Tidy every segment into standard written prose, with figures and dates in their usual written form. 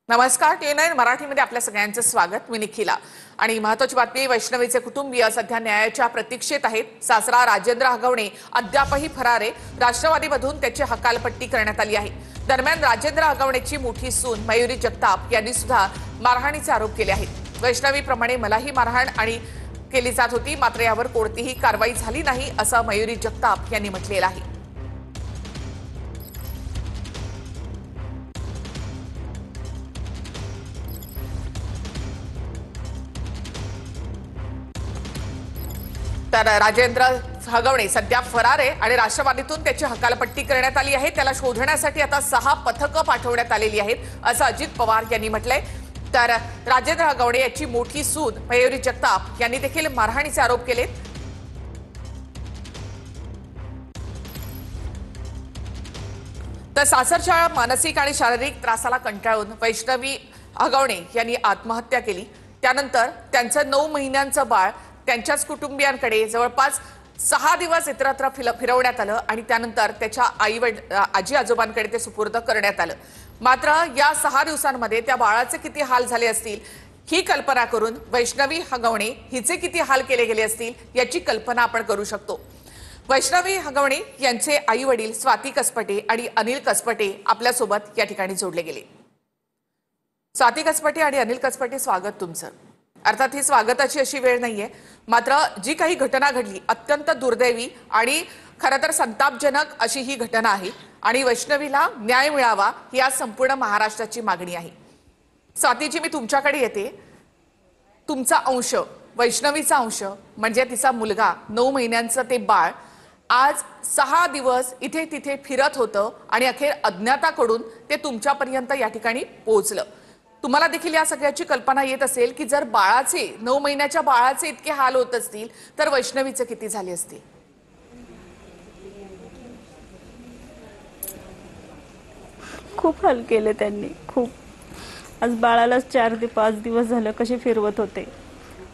नमस्कार T9 मराठीमध्ये आपल्या सगळ्यांचं स्वागत। मी निखिला आणि महत्त्वाची बातमी वैष्णवीचे कुटुंबीय सध्या न्यायाच्या प्रतीक्षेत आहेत। सासरा राजेंद्र हगवणे अद्यापही फरार आहे। राष्ट्रवादीमधून त्याची हकालपट्टी करण्यात आली आहे। दरम्यान राजेंद्र हगवणेची मोठी सून मयुरी जगताप यांनी सुद्धा मारहाणीचे आरोप केले आहेत। वैष्णवीप्रमाणे मलाही मारहाण आणि केली जात होती, मात्र यावर कोणतीही कारवाई झाली नाही असं मयुरी जगताप यांनी म्हटलेलं आहे। तर राजेंद्र हगवणे सध्या फरार आहे आणि राष्ट्रवादीतून त्याची हकालपट्टी करण्यात आली आहे। त्याला शोधण्यासाठी आता 6 पथकं पाठवण्यात आलेली आहेत असं अजित पवार यांनी म्हटलंय। तर राजेंद्र हगवणे याची मोठी सून मयुरी जगताप यांनी देखील मारहाणीचे आरोप केलेत। तर सासरच्या मानसिक आणि शारीरिक त्रासाला कंटाळून वैष्णवी हगवणे यांनी आत्महत्या केली। त्यानंतर त्यांचं 9 महिन्यांचं बाळ त्यांच्याच कुटुंबियांकडे जवळपास 6 दिवस इतरत्र फिरवण्यात आलं आणि त्यानंतर त्याच्या आजी आजोबांकडे ते सुपूर्द करण्यात आलं। मात्र या 6 दिवसांमध्ये त्या बाळाचे किती हाल झाले असतील ही कल्पना करून वैष्णवी हगवणे हिचे किती हाल केले गेले असतील याची कल्पना आपण करू शकतो। वैष्णवी हगवणे यांचे आई वडील स्वाती कसपटे आणि अनिल कसपटे आपल्यासोबत या ठिकाणी जोडले गेले। स्वाती कसपटे आणि अनिल कसपटे, स्वागत तुमचं। अर्थात ही स्वागताची अशी वेळ नाहीये, मात्र जी काही घटना घडली अत्यंत दुर्दैवी आणि खरं तर संतापजनक अशी ही घटना आहे आणि वैष्णवीला न्याय मिळावा ही आज संपूर्ण महाराष्ट्राची मागणी आहे। स्वातीजी, मी तुमच्याकडे येते। तुमचा अंश, वैष्णवीचा अंश म्हणजे तिचा मुलगा, 9 महिन्यांचं ते बाळ आज 6 दिवस इथे तिथे फिरत होतं आणि अखेर अज्ञाताकडून ते तुमच्यापर्यंत या ठिकाणी पोहोचलं। तुम्हाला देखील या सगळ्याची कल्पना येत असेल की जर बाळाचे 9 महिन्याच्या बाळाचे इतके हाल होत असतील तर वैष्णवीचे किती झाले असतील। खूप हाल केले त्यांनी, खूप। आज बाळाला 4 ते 5 दिवस झाले कसे फिरवत होते।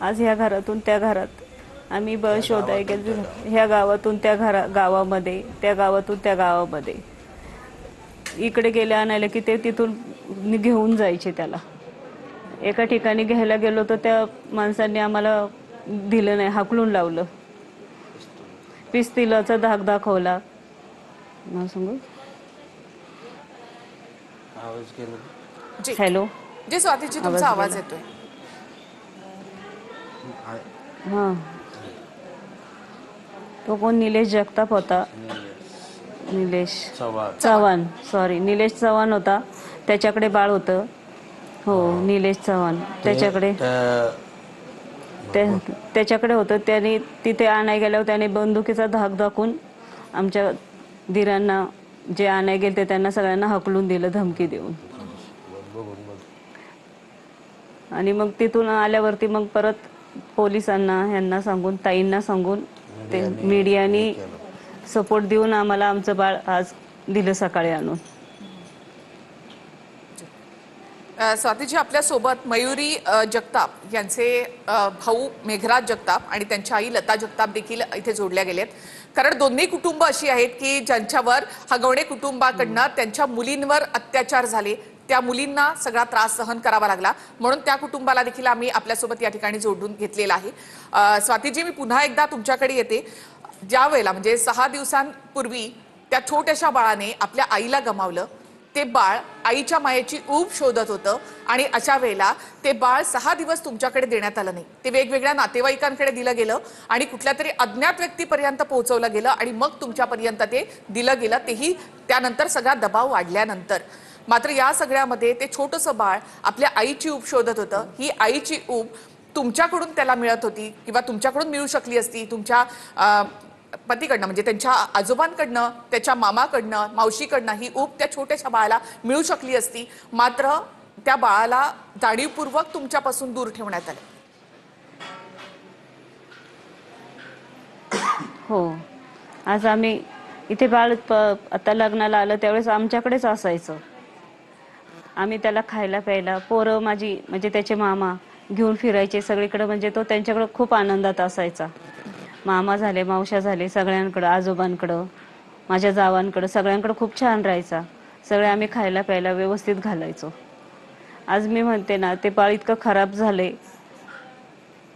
आज ह्या घरातून त्या घरात आम्ही बळ शोधाय गेलो, ह्या गावातून त्या गावामध्ये, त्या गावातून त्या गावामध्ये। इकडे गेले आणायला की ते तिथून घेऊन जायचे त्याला। एका ठिकाणी घ्यायला गेलो तर त्या माणसांनी आम्हाला दिलं नाही, हाकलून लावलं। पिस्तुलाचा धाक दाखवला। मला सांगू हॅलो जी स्वातीजी, तुमचा आवाज येतोय। हां, तो कोण निलेश जगताप होता, निलेश चव्हाण, सॉरी निलेश चव्हाण होता। त्याच्याकडे बाळ होतं। हो, निलेश चव्हाण त्याच्याकडे होतं। त्याने तिथे आणाय गेल्यावर त्याने बंदुकीचा धाक दाखवून आमच्या धीरांना जे आणाय गेले ते त्यांना सगळ्यांना हकलून दिलं, धमकी देऊन। आणि मग तिथून आल्यावरती मग परत पोलिसांना ह्यांना सांगून, ताईंना सांगून ते मीडियानी सपोर्ट देऊन आम्हाला आमचं बाळ आज दिलं सकाळी आणून। स्वातीजी, आपल्यासोबत मयुरी जगताप यांचे भाऊ मेघराज जगताप आणि त्यांच्या आई लता जगताप देखील इथे जोडल्या गेलेत। कारण दोन्ही कुटुंब अशी आहेत की ज्यांच्यावर हगवणे कुटुंबाकडनं त्यांच्या मुलींवर अत्याचार झाले, त्या मुलींना सगळा त्रास सहन करावा लागला, म्हणून त्या कुटुंबाला देखील आम्ही आपल्यासोबत या ठिकाणी जोडून घेतलेला आहे। स्वातीजी, मी पुन्हा एकदा तुमच्याकडे येते। ज्या वेळेला म्हणजे 6 दिवसांपूर्वी त्या छोट्याशा बाळाने आपल्या आईला गमावलं, ते बाळ आईच्या मायेची ऊब शोधत होतं आणि अशा वेळेला ते बाळ 6 दिवस तुमच्याकडे देण्यात आलं नाही, ते वेगवेगळ्या नातेवाईकांकडे दिलं गेलं आणि कुठल्या तरी अज्ञात व्यक्तीपर्यंत पोहोचवलं गेलं आणि मग तुमच्यापर्यंत ते दिलं गेलं, तेही त्यानंतर सगळा दबाव वाढल्यानंतर। मात्र या सगळ्यामध्ये ते छोटंसं बाळ आपल्या आईची ऊब शोधत होतं। ही आईची ऊब तुमच्याकडून त्याला मिळत होती किंवा तुमच्याकडून मिळू शकली असती, तुमच्या पतीकडनं म्हणजे त्यांच्या आजोबांकडनं, त्याच्या मामाकडनं, मावशीकडनं ही ऊब त्या छोट्याशा बाळाला मिळू शकली असती, मात्र त्या बाळाला जाणीवपूर्वक तुमच्यापासून दूर ठेवण्यात आलं। हो, आज आम्ही इथे बाळ आता लग्नाला आलं त्यावेळेस आमच्याकडेच असायचं। आम्ही त्याला खायला प्यायला, पोरं माझी म्हणजे त्याचे मामा घेऊन फिरायचे सगळीकडे, म्हणजे तो त्यांच्याकडे खूप आनंदात असायचा। मामा झाले, मावश्या झाले, सगळ्यांकडे, आजोबांकडं, माझ्या जावांकडे, सगळ्यांकडे खूप छान राहायचा। सगळे आम्ही खायला प्यायला व्यवस्थित घालायचो। आज मी म्हणते ना, ते बाळ इतकं खराब झालंय,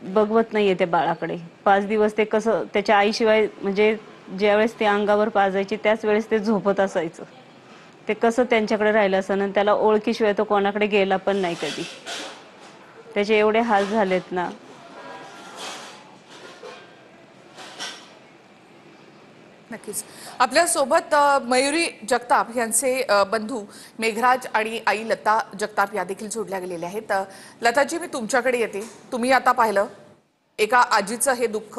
बघवत नाहीये त्या बाळाकडे. 5 दिवस ते कसं त्याच्या आईशिवाय, म्हणजे ज्यावेळेस ते अंगावर पाजायची त्याच वेळेस ते झोपत असायचं. ते कसं त्यांच्याकडे राहिलं असं, आणि त्याला ओळखीशिवाय तो कोणाकडे गेला पण नाही कधी. त्याचे एवढे हाल झालेत ना. नक्कीच. आपल्यासोबत मयुरी जगताप यांचे बंधू मेघराज आणि आई लता जगताप या देखील जोडल्या गेलेल्या आहेत. लताजी, मी तुमच्याकडे येते. तुम्ही आता पाहिलं एका आजीचं हे दुःख.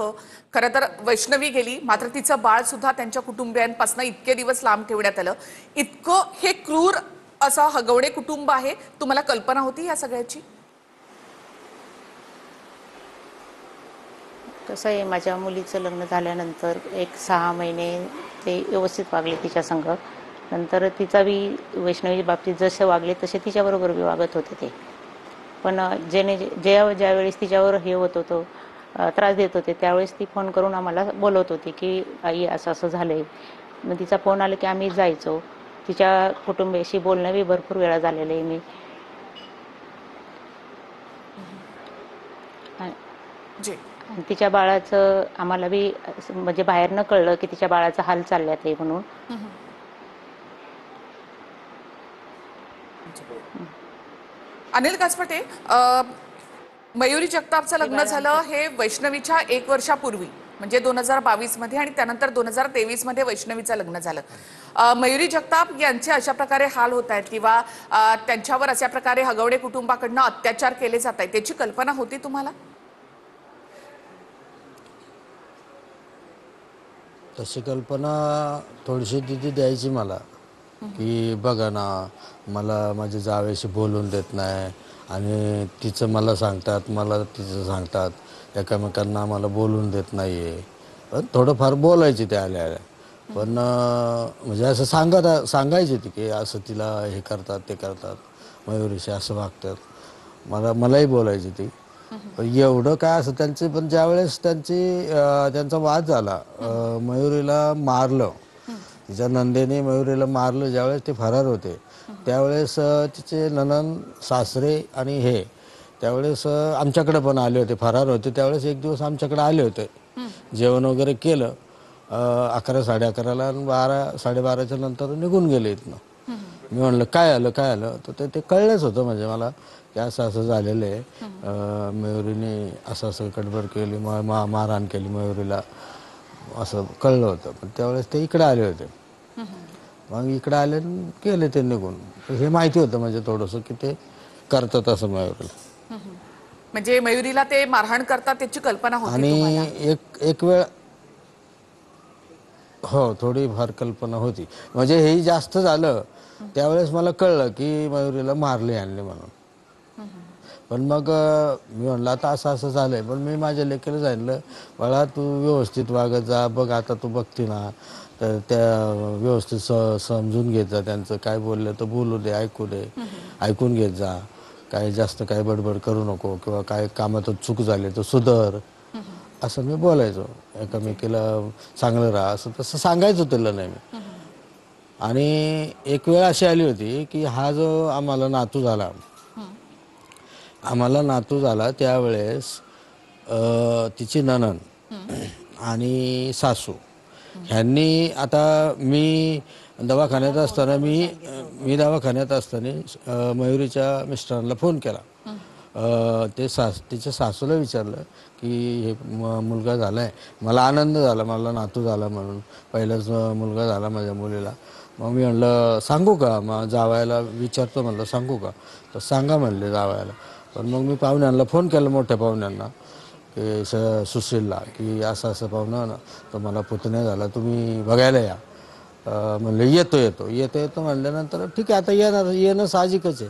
खरं तर वैष्णवी गेली, मात्र तिचं बाळ सुद्धा त्यांच्या कुटुंबियांपासून इतके दिवस लांब ठेवण्यात आलं. इतकं हे क्रूर असं हगवणे कुटुंब आहे. तुम्हाला कल्पना होती या सगळ्याची? कसं आहे, माझ्या मुलीचं लग्न झाल्यानंतर एक 6 महिने ते व्यवस्थित वागले तिच्या संग. नंतर तिचा बी वैष्णवी बाबतीत जसे वागले तसे तिच्याबरोबर बी वागत होते ते. पण ज्यावेळेस तिच्यावर हे होत होतं, त्रास देत होते, त्यावेळेस ती फोन करून आम्हाला बोलवत होती की आई असं असं झालं आहे. मग तिचा फोन आला की आम्ही जायचो. तिच्या कुटुंबियाशी बोलणं बी भरपूर वेळा झालेलं आहे मी. जी. आणि तिच्या बाळाचं आम्हाला बी म्हणजे बाहेर न कळलं की तिच्या बाळाचा हाल चालल्यात आहे म्हणून. अनिल कासपटे, मयुरी जगतापचं लग्न झालं हे वैष्णवीच्या 1 वर्षापूर्वी, म्हणजे 2022 मध्ये, आणि त्यानंतर 2023 मध्ये वैष्णवीचं लग्न झालं. मयुरी जगताप यांचे अशा प्रकारे हाल होत आहेत किंवा त्यांच्यावर अशा प्रकारे हगवणे कुटुंबाकडनं अत्याचार केले जात आहेत, त्याची कल्पना होती तुम्हाला? तशी कल्पना थोडीशी तिथे द्यायची मला, की बघा ना, मला माझ्या जावेशी बोलून देत नाही, आणि तिचं मला सांगतात, मला तिचं सांगतात, एकमेकांना मला बोलून देत नाही आहे. पण थोडंफार बोलायचे ते आल्या आल्या. पण म्हणजे असं सांगायचे ती की असं तिला हे करतात, ते करतात, मयुरीशी असं वागतात. मलाही बोलायची ती. पण एवढं काय असं त्यांचे, पण ज्यावेळेस त्यांचा वाद झाला, मयुरीला मारलं, तिच्या नंदेने मयुरीला मारलं, ज्यावेळेस ते फरार होते त्यावेळेस तिचे नणंद, सासरे आणि हे त्यावेळेस आमच्याकडे पण आले होते. फरार होते त्यावेळेस एक दिवस आमच्याकडे आले होते. जेवण वगैरे केलं 11, 11:30ला, आणि 12, 12:30च्या नंतर निघून गेले इथनं. मी म्हणलं काय आलं काय आलं, तर ते कळलंच होतं म्हणजे मला की असं असं झालेलं आहे. मयुरीने असं असं गडबड केली, मारहाण केली मयुरीला, असं कळलं होतं. पण त्यावेळेस ते इकडे आले होते. मग इकडे आले आणि गेले ते निघून. हे माहिती होतं म्हणजे थोडंसं की ते करतात असं मयुरीला. म्हणजे मयुरीला ते मारहाण करतात त्याची कल्पना होती तुम्हाला? आणि एक वेळ हो, थोडीफार कल्पना होती. म्हणजे हेही जास्त झालं त्यावेळेस मला कळलं की मयुरीला मारले आणले म्हणून. पण मग मी म्हणलं आता असं असं झालंय. पण मी माझ्या लेकीला सांगितलं, बाळा तू व्यवस्थित वागत जा, बघ आता तू बघते ना, तर त्या व्यवस्थित समजून घेत जा, त्यांचं काय बोललं तर बोलू दे, ऐकू दे, ऐकून घेत जा, काय जास्त काय बडबड करू नको, किंवा काय कामात चूक झाली तर सुधर, असं मी बोलायचो. एकमेकीला चांगलं राहा, असं तसं सांगायचं त्याला नाही मी. आणि एक वेळ अशी आली होती की हा जो आम्हाला नातू झाला त्यावेळेस तिची नणंद आणि सासू ह्यांनी, आता मी दवाखान्यात असताना दवाखान्यात असताना मयुरीच्या मिस्टरांना फोन केला. तिच्या सासूला विचारलं की हे मुलगा झाला आहे. मला आनंद झाला, मला नातू झाला म्हणून, पहिलाच मुलगा झाला माझ्या मुलीला. मग मी म्हणलं सांगू का, मग जावायला विचारतो म्हणलं सांगू का, तर सांगा म्हणले जावायला. पण मग मी पाहुण्यांना फोन केला, मोठ्या पाहुण्यांना, की सुशीलला, की असं असं पाहुणं ना, तर मला पुतण्या झाला, तुम्ही बघायला या. म्हणलं येतो म्हणल्यानंतर ठीक आहे आता येणं साहजिकच आहे.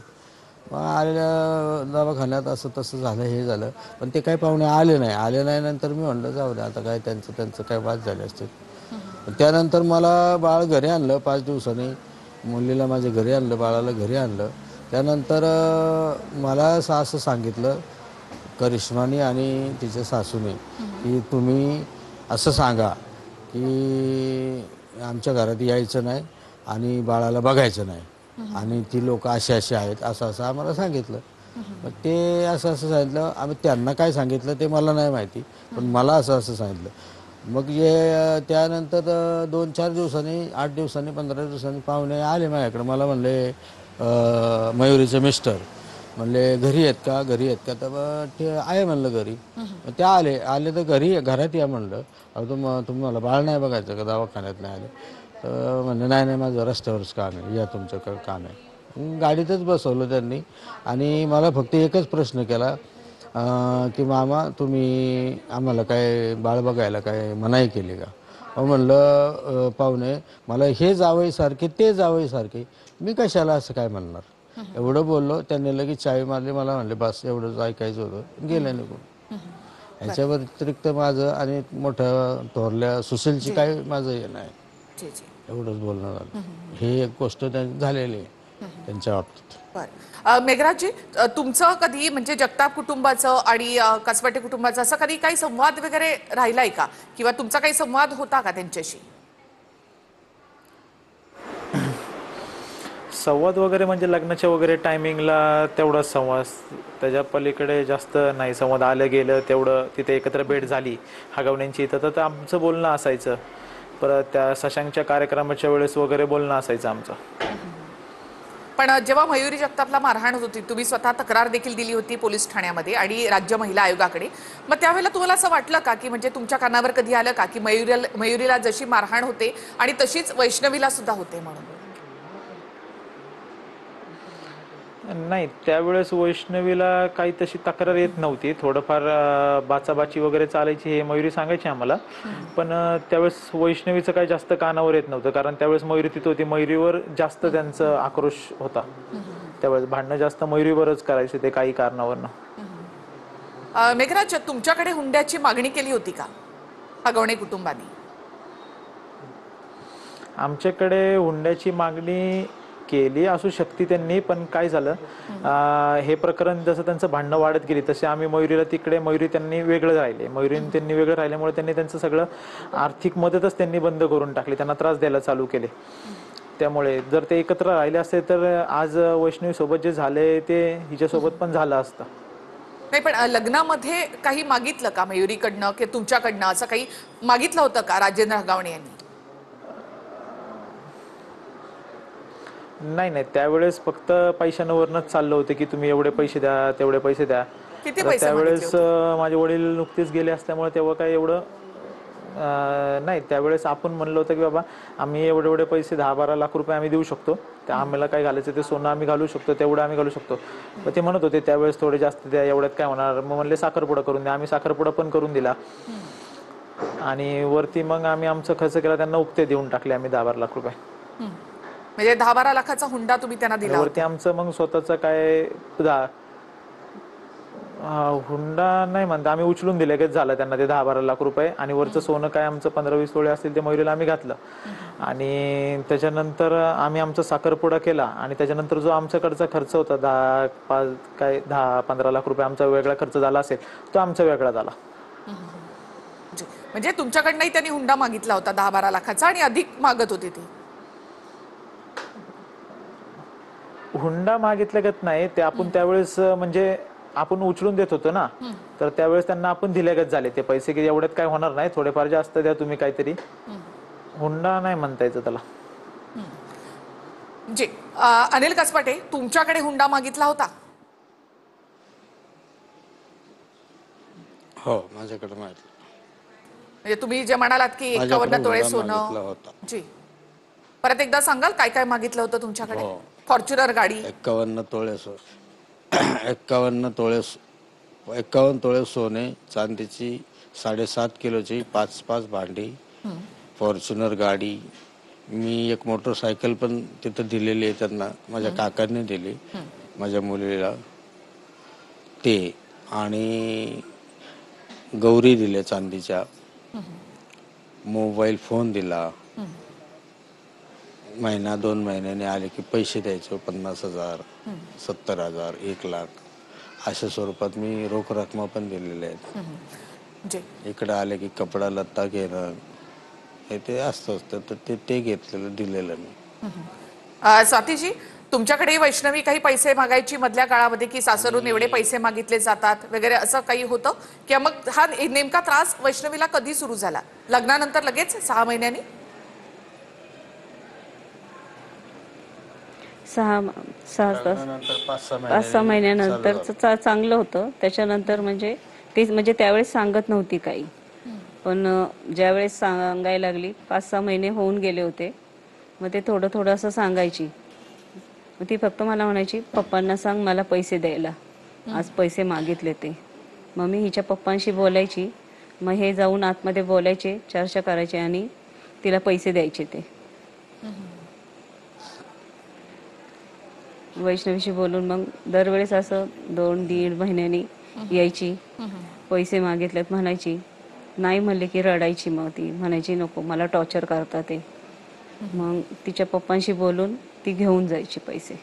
मग आलेल्या दवाखान्यात असं तसं झालं, हे झालं. पण ते काही पाहुणे आले नाही. नंतर मी म्हणलं जाऊ दे आता, काय त्यांचं काय वाद झाले असतील. त्यानंतर मला बाळ घरी आणलं 5 दिवसांनी, मुलीला माझ्या घरी आणलं, बाळाला घरी आणलं. त्यानंतर मला असं सांगितलं करिश्मानी आणि तिच्या सासूने, की तुम्ही असं सांगा की आमच्या घरात यायचं नाही आणि बाळाला बघायचं नाही. आणि ती लोक अशी अशी आहेत असं असं आम्हाला सांगितलं. मग ते असं असं सांगितलं. आम्ही त्यांना काय सांगितलं ते मला नाही माहिती, पण मला असं असं सांगितलं. मग त्यानंतर 2-4 दिवसांनी, 8 दिवसांनी, 15 दिवसांनी पाहुणे आले माझ्याकडे. मला म्हणले मयुरीचे मिस्टर म्हणले घरी आहेत का, घरी आहेत का? तर मग ते आहे म्हणलं घरी. मग ते आले तर घरात या म्हणलं. अहो तुम्हाला बाळ नाही बघायचं का, दवाखान्यात नाही आले? तर म्हणलं नाही नाही, माझं रस्त्यावरच काम आहे, या तुमच्याकडं काम आहे. गाडीतच बसवलं त्यांनी आणि मला फक्त एकच प्रश्न केला की मामा तुम्ही आम्हाला काय बाळ बघायला काय मनाई केली का? म्हणलं पाहुणे मला हे जावईसारखे ते जावईसारखे, मी कशाला असं काय म्हणणार? एवढं बोललो. त्यांनी लगेच चावी मारली. मला म्हणले बस एवढंच ऐकायचं होतं, गेलं निघून. ह्याच्या व्यतिरिक्त माझं आणि मोठ्या थोरल्या सुशीलची काय माझं हे नाही. जी जी. एवढंच बोलणं झालं. हे एक गोष्ट झालेली आहे त्यांच्या बाबतीत. बरं. मेघराजजी, तुमचं कधी म्हणजे जगताप कुटुंबाचं आणि कसबटे कुटुंबाचं असं कधी काही संवाद वगैरे राहिलाय का, किंवा तुमचा काही संवाद होता का त्यांच्याशी? संवाद वगैरे म्हणजे लग्नाच्या वगैरे टायमिंगला तेवढाच संवाद, त्याच्या पलीकडे जास्त नाही संवाद. आलं गेलं तेवढं, तिथे एकत्र भेट झाली हगवण्यांची तर आमचं बोलणं असायचं. परत त्या शशांकच्या कार्यक्रमाच्या वेळेस वगैरे बोलणं असायचं आमचं. पण जेव्हा मयुरी जगतापला मारहाण होत होती, तुम्ही स्वतः तक्रार देखील दिली होती पोलीस ठाण्यामध्ये आणि राज्य महिला आयोगाकडे. मग त्यावेळेला तुम्हाला असं वाटलं का की म्हणजे तुमच्या कानावर कधी आलं का की मयुरीला जशी मारहाण होते आणि तशीच वैष्णवीला सुद्धा होते म्हणून? नाही, त्यावेळेस वैष्णवीला काही तशी तक्रार येत नव्हती. थोडंफार बाचाबाची वगैरे चालायची हे मयुरी सांगायची आम्हाला. पण त्यावेळेस वैष्णवीचं काही जास्त कानावर येत नव्हतं, कारण त्यावेळेस मयुरी तिथं होती. मयुरीवर जास्त त्यांचा आक्रोश होता. त्यावेळेस भांडणं जास्त मयुरीवरच करायचे ते काही कारणावरनं. मेघराज, तुमच्याकडे हुंड्याची मागणी केली होती का हगवणे कुटुंबाने? आमच्याकडे हुंड्याची मागणी केली असू शकते त्यांनी, पण काय झालं, हे प्रकरण जसं त्यांचं भांडणं वाढत गेली तसे आम्ही मयुरीला तिकडे, मयुरी त्यांनी वेगळं राहिले. मयुरीने त्यांनी वेगळं राहिल्यामुळे त्यांनी त्यांचं सगळं आर्थिक मदतच त्यांनी बंद करून टाकली, त्यांना त्रास द्यायला चालू केले. त्यामुळे जर ते एकत्र राहिले असते तर आज वैष्णवी सोबत जे झाले ते हिच्यासोबत पण झालं असतं. नाही, पण लग्नामध्ये काही मागितलं का मयुरीकडनं की तुमच्याकडनं, असं काही मागितलं होतं का राजेंद्र हगवणे यांनी? नाही नाही, त्यावेळेस फक्त पैशांवरनच चाललं होतं की तुम्ही एवढे पैसे द्या, तेवढे पैसे द्या. किती पैसे त्यावेळेस माझे वडील नुकतेच गेले असल्यामुळे तेव्हा काही एवढं नाही. त्यावेळेस आपण म्हणलं होतं की बाबा आम्ही एवढे एवढे पैसे 10-12 लाख रुपये आम्ही देऊ शकतो, त्या आम्हाला काय घालायचं ते सोनं आम्ही घालू शकतो, तेवढं आम्ही घालू शकतो. तर ते म्हणत होते त्यावेळेस थोडे जास्त द्या, एवढ्यात काय होणार. मग म्हणले साखरपुडा करून द्या. आम्ही साखरपुडा पण करून दिला आणि वरती मग आम्ही आमचा खर्च केला, त्यांना उक्ते देऊन टाकले आम्ही 10-12 लाख रुपये. म्हणजे 10-12 लाखाचा हुंडा तुम्ही त्यांना दिला वरती होता? आमचं मग स्वतःचा काय हुंडा नाही म्हणता, आम्ही उचलून दिले की झालं त्यांना ते 10-12 लाख रुपये. आणि वरचं सोनं काय आमचं 15-20 तोळे असतील ते मयुरीला आम्ही घातलं. आणि त्याच्यानंतर आम्ही आमचा साखरपुडा केला आणि त्याच्यानंतर जो आमच्याकडचा खर्च होता 10-15 लाख रुपये आमचा वेगळा खर्च झाला असेल, तो आमचा वेगळा झाला. म्हणजे तुमच्याकडनंही त्यांनी हुंडा मागितला होता 10-12 लाखाचा आणि अधिक मागत होते ते? हुंडा मागितल्यागत नाही ते, आपण त्यावेळेस म्हणजे आपण उचलून देत होतो ना, तर त्यावेळेस त्यांना आपण दिल्यागत झाले ते पैसे की एवढ्यात काय होणार नाही, थोडेफार जास्त द्या तुम्ही काहीतरी. हुंडा नाही म्हणता यायचं त्याला. जी. अनिल कसबटे, तुमच्याकडे हुंडा मागितला होता? हो, माझ्याकडे माहिती. म्हणजे तुम्ही जे म्हणालात की 51 तोळे सोनं. जी, परत एकदा सांगाल काय काय मागितलं होतं तुमच्याकडे? फॉर्च्युनर गाडी, 51 तोळे सोने, चांदीची 7.5 किलोची 5-5 भांडी, फॉर्च्युनर गाडी. मी एक मोटरसायकल पण तिथं दिलेली आहे त्यांना, माझ्या काकांनी दिली माझ्या मुलीला ते. आणि गौरी दिल्या चांदीच्या, मोबाईल फोन दिला. महिना 2 महिन्याने आले की पैसे द्यायचो, 50,000, 70,000, 1 लाख अशा स्वरूपात मी रोख रक्कम पण दिलेल्या आहेत. इकडे आले की कपडा लत्ता घेणं हे ते असतं तर ते घेतलेलं दिलेलं मी. स्वातीजी, तुमच्याकडे वैष्णवी काही पैसे मागायची मधल्या काळामध्ये, की सासरून एवढे पैसे मागितले जातात वगैरे असं काही होतं? किंवा मग हा नेमका त्रास वैष्णवीला कधी सुरू झाला? लग्नानंतर लगेच 6 महिन्यांनी? 5-6 महिन्यानंतर चांगलं होतं. त्याच्यानंतर म्हणजे त्यावेळेस सांगत नव्हती काही, पण ज्यावेळेस सांगायला लागली 5-6 महिने होऊन गेले होते, मग ते थोडं थोडं असं सांगायची. मग ती फक्त मला म्हणायची, पप्पांना सांग मला पैसे द्यायला, आज पैसे मागितले ते. मग मी हिच्या पप्पांशी बोलायची, मग हे जाऊन आतमध्ये बोलायचे, चर्चा करायचे आणि तिला पैसे द्यायचे ते. वैष्णवीशी बोलून मग दरवेळेस असं 2-1.5 महिन्यांनी यायची, पैसे मागितलेत म्हणायची. नाही म्हणले की रडायची. मग ती म्हणायची नको मला टॉर्चर करतात ते. मग तिच्या पप्पांशी बोलून ती घेऊन जायची पैसे.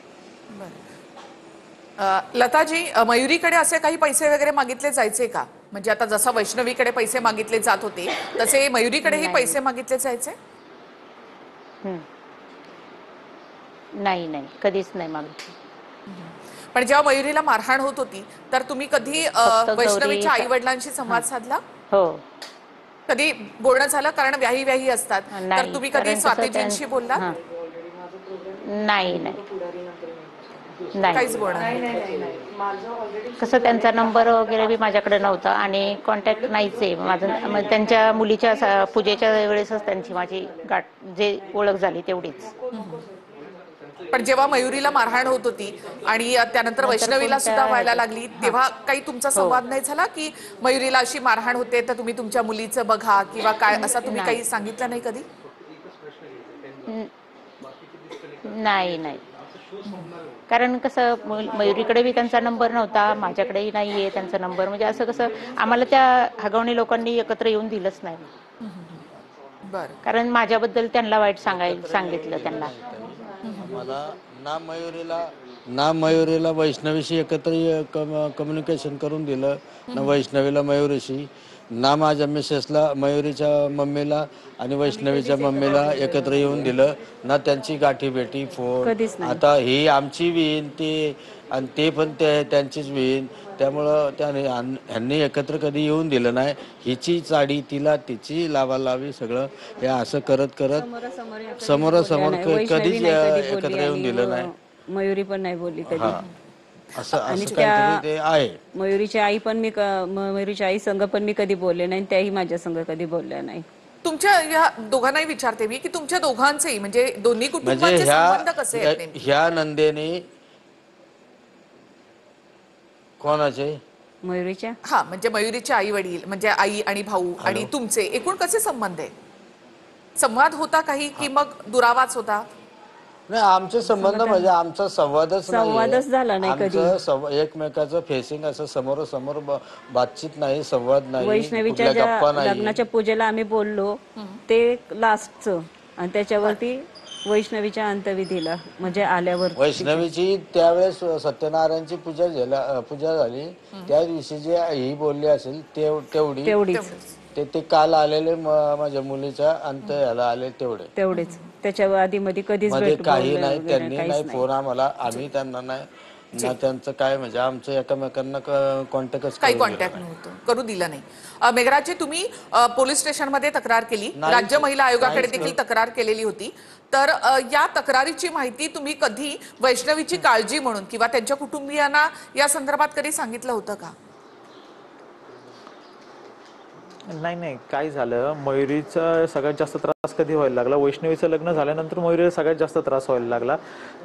लताजी, मयुरीकडे असे काही पैसे वगैरे मागितले जायचे का? म्हणजे आता जसं वैष्णवीकडे पैसे मागितले जात होते तसे मयुरीकडेही पैसे मागितले जायचे? नाही नाही, कधीच नाही मागितली. पण जेव्हा मयुरीला मारहाण होत होती तर तुम्ही कधी फक्त वैष्णवीच्या गौरी- आई वडिलांशी संवाद साधला? हो. कधी बोलणं झालं? कारण व्याही असतात, तर नाही, तुम्ही कारण कधी कसं स्वातीजींशी बोलला? हां. नाही नाही नाही, काहीच बोलणं नाही. कसं त्यांचा नंबर वगैरे बी माझ्याकडे नव्हता आणि कॉन्टॅक्ट नाहीच आहे माझं. मग त्यांच्या मुलीच्या पूजेच्या वेळेसच त्यांची माझी गाठ जे ओळख झाली तेवढीच. पण जेव्हा मयुरीला मारहाण होत होती आणि त्यानंतर नंतर वैष्णवीला सुद्धा कोणत्या- व्हायला लागली, तेव्हा काही तुमचा संवाद नाही झाला की मयुरीला अशी मारहाण होते तर तुम्ही तुमच्या मुलीचं बघा किंवा काय, असा तुम्ही नाही. काही सांगितलं नाही कधी? नाही नाही, कारण कसं मयुरीकडे बी त्यांचा नंबर नव्हता, माझ्याकडेही नाहीये त्यांचा नंबर. म्हणजे असं कसं आम्हाला त्या हगवणी लोकांनी एकत्र येऊन दिलंच नाही, बरं. कारण माझ्याबद्दल त्यांना वाईट सांगितलं त्यांना. मला ना मयुरीला वैष्णवीशी एकत्र कम्युनिकेशन करून दिलं, ना वैष्णवीला मयुरीशी, ना माझ्या मिसेसला मयुरीच्या मम्मीला आणि वैष्णवीच्या मम्मीला एकत्र येऊन दिलं, ना त्यांची गाठी भेटी फोन. कधीच नाही. आता ही आमची विहीन ते आणि ते पण त्यांचीच विहीन, त्यामुळं ह्यांनी एकत्र कधी येऊन दिलं नाही. हिची चाडी तिला, तिची लावालावी सगळं हे असं करत समोरासमोर कधीच एकत्र येऊन दिलं नाही. मयुरी पण नाही बोलली कधी. हा, असं आणि काहीतरी ते आहे. मयुरीची आई पण मयुरीच्या आई संग पण मी कधी बोलले नाही, त्याही माझ्या संग कधी बोलल्या नाही. तुमच्या या दोघांनाही विचारते मी की तुमच्या दोघांचेही म्हणजे दोन्ही म्हणजे कुटुंबांचे संबंध कसे आहेत नेमके? ह्या नंदेने कोणाचे? मयुरीच्या हा, म्हणजे मयुरीचे आई वडील म्हणजे आई आणि भाऊ आणि तुमचे एकूण कसे संबंध आहे? संवाद होता काही की मग दुरावाच होता? नाही, आमचे संबंध म्हणजे आमचा संवादच झाला नाही कधी. एकमेकाचं फेसिंग असं समोरासमोर बातचीत नाही, संवाद नाही, वैष्णवीच्या कुठल्या गप्पा ज्या नाही. लग्नाच्या पूजेला आम्ही बोललो ते लास्टचं, आणि त्याच्यावरती वैष्णवीच्या अंत्यविधीला म्हणजे आल्यावर वैष्णवीची त्यावेळेस सत्यनारायणची पूजा झाली, त्या दिवशी जे ही बोलली असेल तेवढीच ते काल आलेले माझ्या मुलीच्या अंत याला आले तेवढेच. त्याच्या आधी मध्ये कधीच मध्ये काही बोलणं नाही, वगैरे त्यांनी काहीच नाही नाही. फोन आम्हाला, आम्ही त्यांना नाही ना त्यांचं काय, म्हणजे आमचं एकमेकांना कॉन्टॅक्टच काही कॉन्टॅक्ट नव्हतं, करू दिलं नाही. मेघराजजी, तुम्ही पोलीस स्टेशनमध्ये तक्रार केली, नाही, राज्य महिला आयोगाकडे नाहीच देखील तक्रार केलेली होती. तर या तक्रारीची माहिती तुम्ही कधी वैष्णवीची काळजी म्हणून किंवा त्यांच्या कुटुंबियांना या संदर्भात कधी सांगितलं होतं का? नाही, काय झालं, मयुरीचा सगळ्यात जास्त त्रास कधी व्हायला लागला, वैष्णवीचं लग्न झाल्यानंतर मयुरीला सगळ्यात जास्त त्रास व्हायला लागला.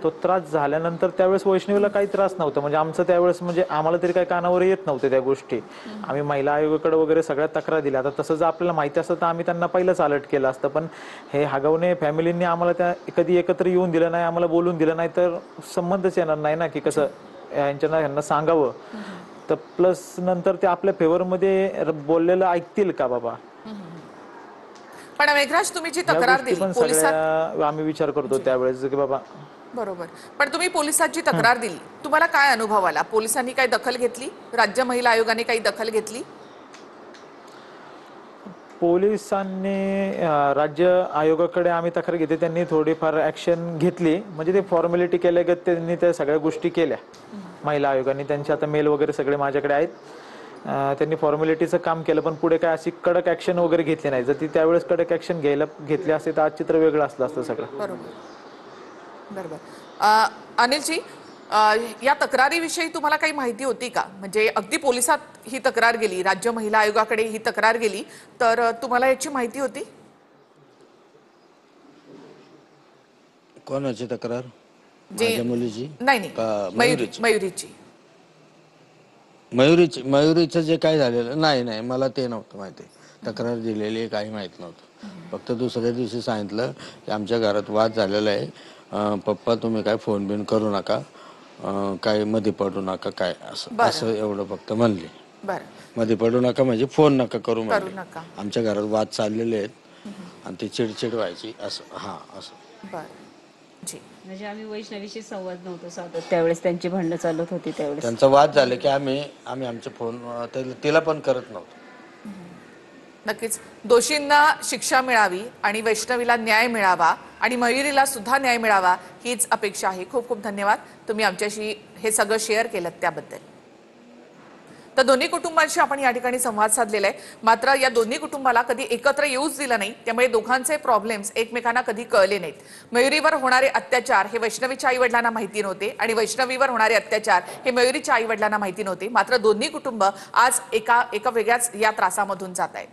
तो त्रास झाल्यानंतर त्यावेळेस वैष्णवीला काही त्रास नव्हता, म्हणजे आमचं त्यावेळेस म्हणजे आम्हाला तरी काही कानावर येत नव्हते त्या गोष्टी. आम्ही महिला आयोगाकडे वगैरे सगळ्या तक्रार दिल्या. आता तसं जर आपल्याला माहिती असतं तर आम्ही त्यांना पहिलंच अलर्ट केलं असतं, पण हे हगवणे फॅमिलींनी आम्हाला त्या कधी एकत्र येऊन दिलं नाही, आम्हाला बोलून दिलं नाही, तर संबंधच येणार नाही ना की कसं ह्यांना सांगावं. तर प्लस नंतर ते आपल्या फेवरमध्ये बोललेलं ऐकतील का बाबा? पण मेघराज, तुम्ही जी तक्रार दिली पण पोलिसात, सगळ्या आम्ही विचार करतो त्यावेळेस की बाबा. बरोबर, पण तुम्ही पोलिसात जी तक्रार दिली तुम्हाला काय अनुभव आला? पोलिसांनी काही दखल घेतली? राज्य महिला आयोगाने काही दखल घेतली? पोलिसांनी राज्य आयोगाकडे आम्ही तक्रार घेतली, त्यांनी थोडीफार ॲक्शन घेतली, म्हणजे ते फॉर्मॅलिटी केल्या गत त्यांनी त्या सगळ्या गोष्टी केल्या. महिला आयोगाने त्यांचे आता मेल वगैरे सगळे माझ्याकडे आहेत. त्यांनी फॉर्मॅलिटीचं काम केलं, पण पुढे काय अशी कडक ॲक्शन वगैरे घेतली नाही. जर ती त्यावेळेस कडक ॲक्शन घेतली असते तर आज चित्र वेगळं असलं असतं सगळं. बरोबर बरोबर. अनिलजी, या तक्रारीविषयी तुम्हाला काही माहिती होती का? म्हणजे अगदी पोलिसात ही तक्रार गेली, राज्य महिला आयोगाकडे ही तक्रार गेली, तर तुम्हाला याची माहिती होती? कोणाची तक्रार? जे माझ्या मुलीची? नाही का नाही, मयुरीची. मयुरीचं जे काय झालेलं नाही, मला ते नव्हतं माहिती. तक्रार दिलेली काही माहित नव्हतं. फक्त दुसऱ्या दिवशी सांगितलं की आमच्या घरात वाद झालेला आहे, पप्पा तुम्ही काय फोन बिन करू नका, काय मध्ये पडू नका, काय असं एवढं फक्त म्हणले. बरं. मध्ये पडू नका म्हणजे फोन नका करू करू म्हणले. नका. आमच्या घरात वाद चाललेले आहेत आणि ती चिडचिड व्हायची असं. बरं. जी. म्हणजे आम्ही वैष्णवीशी संवाद नव्हतो साधत त्यावेळेस, त्यांची भांडणं चालत होती त्यावेळेस. त्यांचा वाद झाले की आम्ही आमचे फोन तिला पण करत नव्हतो. नक्कीच दोषींना शिक्षा मिळावी आणि वैष्णवीला न्याय मिळावा आणि मयुरीला सुद्धा न्याय मिळावा हीच अपेक्षा आहे. खूप खूप धन्यवाद तुम्ही आमच्याशी हे सगळं शेअर केलं त्याबद्दल. तर दोन्ही कुटुंबांशी आपण या ठिकाणी संवाद साधलेला आहे. मात्र या दोन्ही कुटुंबाला कधी एकत्र येऊच दिलं नाही, त्यामुळे दोघांचे प्रॉब्लेम्स एकमेकांना कधी कळले नाहीत. मयुरीवर होणारे अत्याचार हे वैष्णवीच्या आईवडिलांना माहिती नव्हते आणि वैष्णवीवर होणारे अत्याचार हे मयुरीच्या आईवडिलांना माहिती नव्हते. मात्र दोन्ही कुटुंब आज एका वेगळ्याच या त्रासामधून जात आहेत.